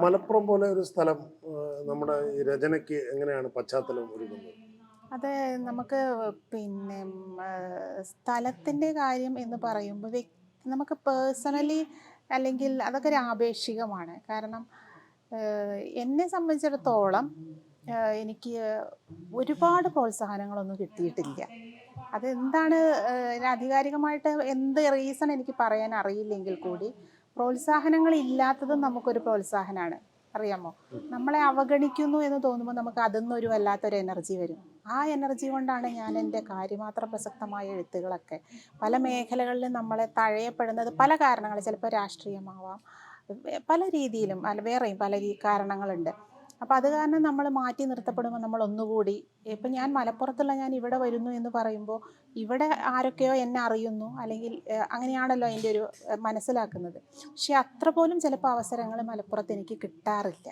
മലപ്പുറം പോലെ ഒരു സ്ഥലം നമ്മുടെ ഈ രചനയ്ക്ക് എങ്ങനെയാണ് പശ്ചാത്തലം ഒരുങ്ങുന്നത്? അത് നമുക്ക് പിന്നെ സ്ഥലത്തിൻ്റെ കാര്യം എന്ന് പറയുമ്പോൾ നമുക്ക് പേഴ്സണലി അല്ലെങ്കിൽ അതൊക്കെ ഒരു ആപേക്ഷികമാണ്. കാരണം എന്നെ സംബന്ധിച്ചിടത്തോളം എനിക്ക് ഒരുപാട് പ്രോത്സാഹനങ്ങളൊന്നും കിട്ടിയിട്ടില്ല. അതെന്താണ് ആധികാരികമായിട്ട് എന്ത് റീസൺ എനിക്ക് പറയാൻ അറിയില്ലെങ്കിൽ കൂടി പ്രോത്സാഹനങ്ങളില്ലാത്തതും നമുക്കൊരു പ്രോത്സാഹനമാണ്. അറിയാമോ? നമ്മളെ അവഗണിക്കുന്നു എന്ന് തോന്നുമ്പോൾ നമുക്ക് അതിൽ നിന്നൊരു വല്ലാത്തൊരു എനർജി വരും. ആ എനർജി കൊണ്ടാണ് ഞാൻ എൻ്റെ കാര്യമാത്ര പ്രസക്തമായ എഴുത്തുകളൊക്കെ പല മേഖലകളിലും നമ്മളെ തഴയപ്പെടുന്നത് പല കാരണങ്ങൾ, ചിലപ്പോൾ രാഷ്ട്രീയമാവാം, പല രീതിയിലും അല്ല വേറെയും പല കാരണങ്ങളുണ്ട്. അപ്പോൾ അത് കാരണം നമ്മൾ മാറ്റി നിർത്തപ്പെടുമ്പോൾ നമ്മൾ ഒന്നുകൂടി ഇപ്പം ഞാൻ മലപ്പുറത്തുള്ള ഞാൻ ഇവിടെ വരുന്നു എന്ന് പറയുമ്പോൾ ഇവിടെ ആരൊക്കെയോ എന്നെ അറിയുന്നു അല്ലെങ്കിൽ അങ്ങനെയാണല്ലോ അതിൻ്റെ ഒരു മനസ്സിലാക്കുന്നത്. പക്ഷെ അത്ര പോലും ചിലപ്പോൾ അവസരങ്ങൾ മലപ്പുറത്ത് എനിക്ക് കിട്ടാറില്ല.